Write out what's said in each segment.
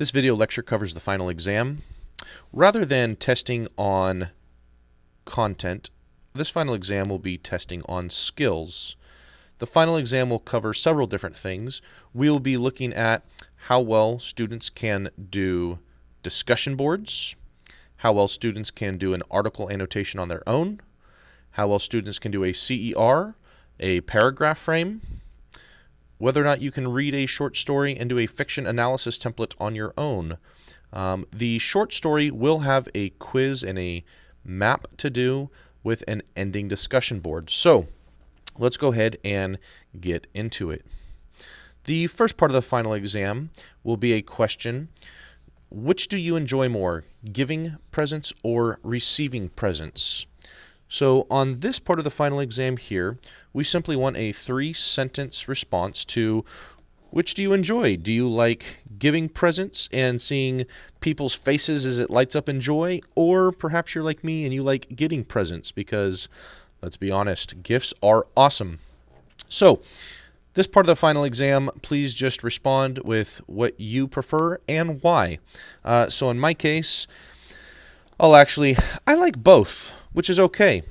This video lecture covers the final exam. Rather than testing on content, this final exam will be testing on skills. The final exam will cover several different things. We'll be looking at how well students can do discussion boards, how well students can do an article annotation on their own, how well students can do a CER, a paragraph frame, whether or not you can read a short story and do a fiction analysis template on your own. The short story will have a quiz and a map to do with an ending discussion board. So let's go ahead and get into it. The first part of the final exam will be a question: which do you enjoy more, giving presents or receiving presents? So on this part of the final exam here, we simply want a 3-sentence response to which do you enjoy? Do you like giving presents and seeing people's faces as it lights up in joy? Or perhaps you're like me and you like getting presents because, let's be honest, gifts are awesome. So this part of the final exam, please just respond with what you prefer and why. So in my case, I like both, which is okay.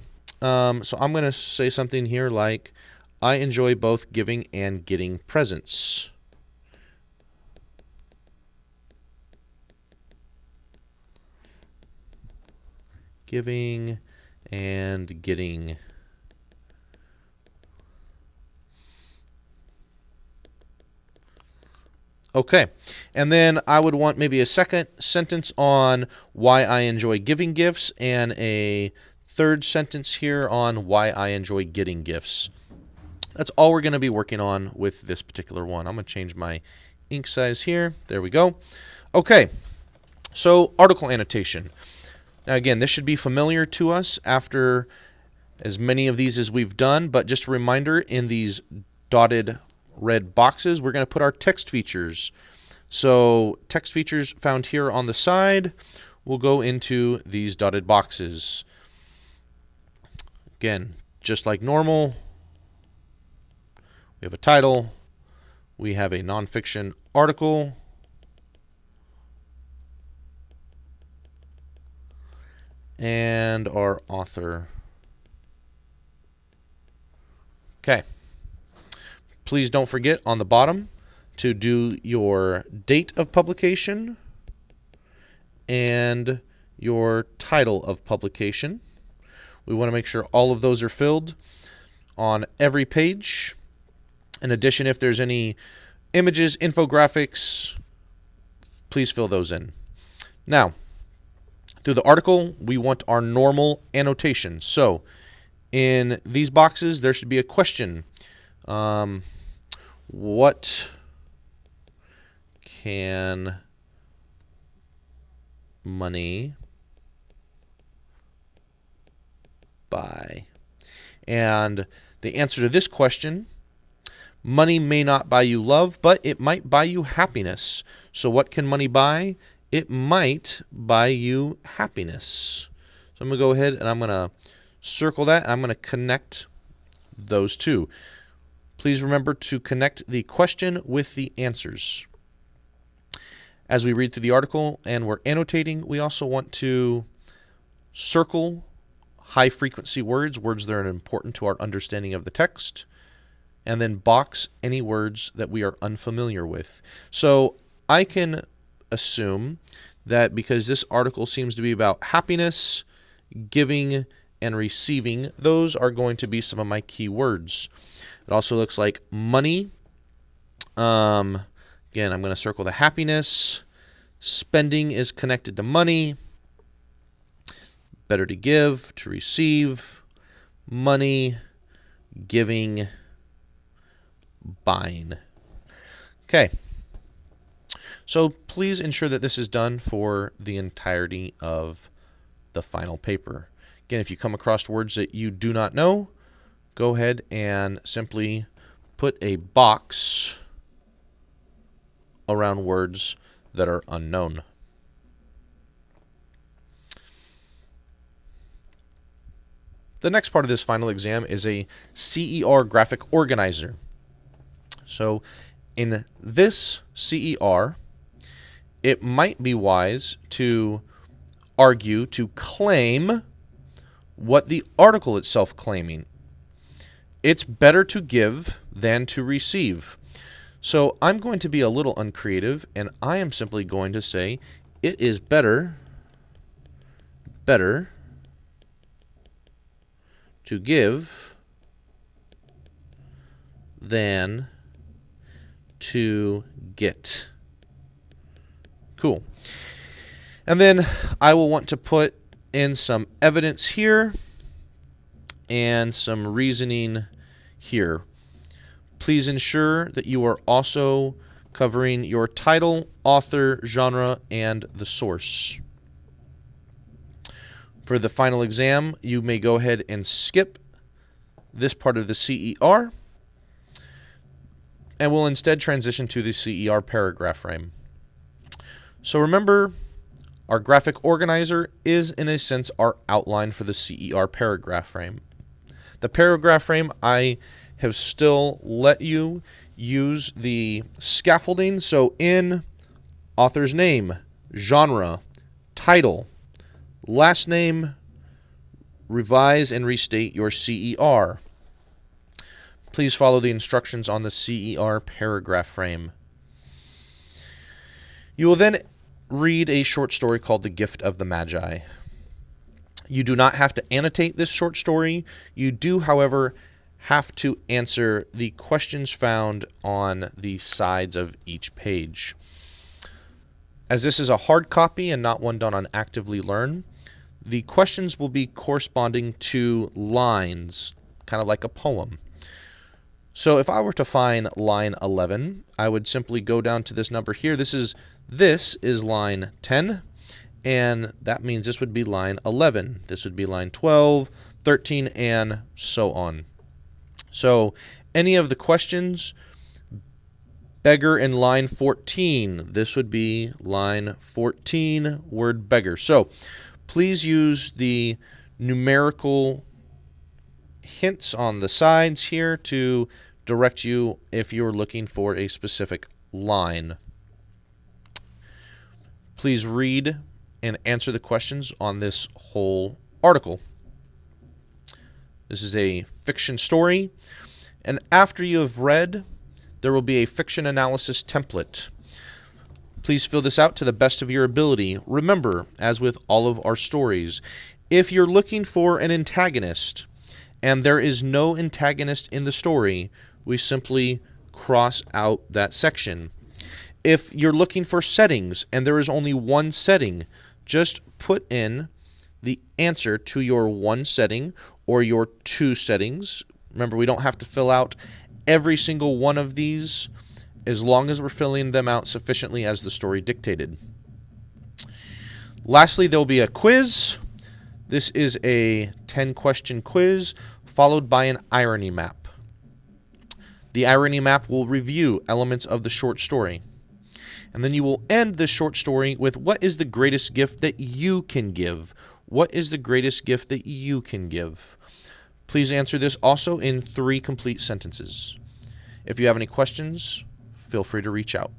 So I'm going to say something here like, I enjoy both giving and getting presents. Giving and getting. Okay, and then I would want maybe a second sentence on why I enjoy giving gifts and a third sentence here on why I enjoy getting gifts. That's all we're going to be working on with this particular one. I'm going to change my ink size here. There we go. Okay, so article annotation. Now again, this should be familiar to us after as many of these as we've done, but just a reminder, in these dotted red boxes, we're going to put our text features. So text features found here on the side will go into these dotted boxes. Again, just like normal, we have a title, we have a nonfiction article, and our author. Okay. Please don't forget on the bottom to do your date of publication and your title of publication. We want to make sure all of those are filled on every page. In addition, if there's any images, infographics, please fill those in. Now, through the article, we want our normal annotation. So in these boxes, there should be a question. What can money buy? And the answer to this question: money may not buy you love, but it might buy you happiness. So what can money buy? It might buy you happiness. So I'm going to go ahead and I'm going to circle that, and I'm going to connect those two. Please remember to connect the question with the answers. As we read through the article and we're annotating, we also want to circle high-frequency words that are important to our understanding of the text, and then box any words that we are unfamiliar with. So I can assume that because this article seems to be about happiness, giving, and receiving, those are going to be some of my key words. It also looks like money. Again, I'm going to circle the happiness. Spending is connected to money. Better to give, to receive. Money, giving, buying. Okay. So please ensure that this is done for the entirety of the final paper. Again, if you come across words that you do not know, go ahead and simply put a box around words that are unknown. The next part of this final exam is a CER graphic organizer. So in this CER, it might be wise to argue, to claim what the article itself claiming. It's better to give than to receive. So I'm going to be a little uncreative, and I am simply going to say it is better to give than to get. Cool. And then I will want to put in some evidence here and some reasoning here. Please ensure that you are also covering your title, author, genre, and the source. For the final exam, you may go ahead and skip this part of the CER, and we'll instead transition to the CER paragraph frame. So remember, our graphic organizer is, in a sense, our outline for the CER paragraph frame. The paragraph frame, I have still let you use the scaffolding. So in author's name, genre, title, last name, revise and restate your CER. Please follow the instructions on the CER paragraph frame. You will then read a short story called The Gift of the Magi. You do not have to annotate this short story. You do, however, have to answer the questions found on the sides of each page. As this is a hard copy and not one done on Actively Learn, the questions will be corresponding to lines, kind of like a poem. So if I were to find line 11, I would simply go down to this number here. This is line 10, and that means this would be line 11. This would be line 12, 13, and so on. So any of the questions, beggar in line 14, this would be line 14, word beggar. So please use the numerical hints on the sides here to direct you if you're looking for a specific line. Please read and answer the questions on this whole article. This is a fiction story, and after you have read, there will be a fiction analysis template. Please fill this out to the best of your ability. Remember, as with all of our stories, if you're looking for an antagonist and there is no antagonist in the story, we simply cross out that section. If you're looking for settings and there is only one setting, just put in the answer to your one setting or your two settings. Remember, we don't have to fill out every single one of these as long as we're filling them out sufficiently as the story dictated. Lastly, there will be a quiz. This is a 10-question quiz followed by an irony map. The irony map will review elements of the short story. And then you will end this short story with what is the greatest gift that you can give? What is the greatest gift that you can give? Please answer this also in 3 complete sentences. If you have any questions, feel free to reach out.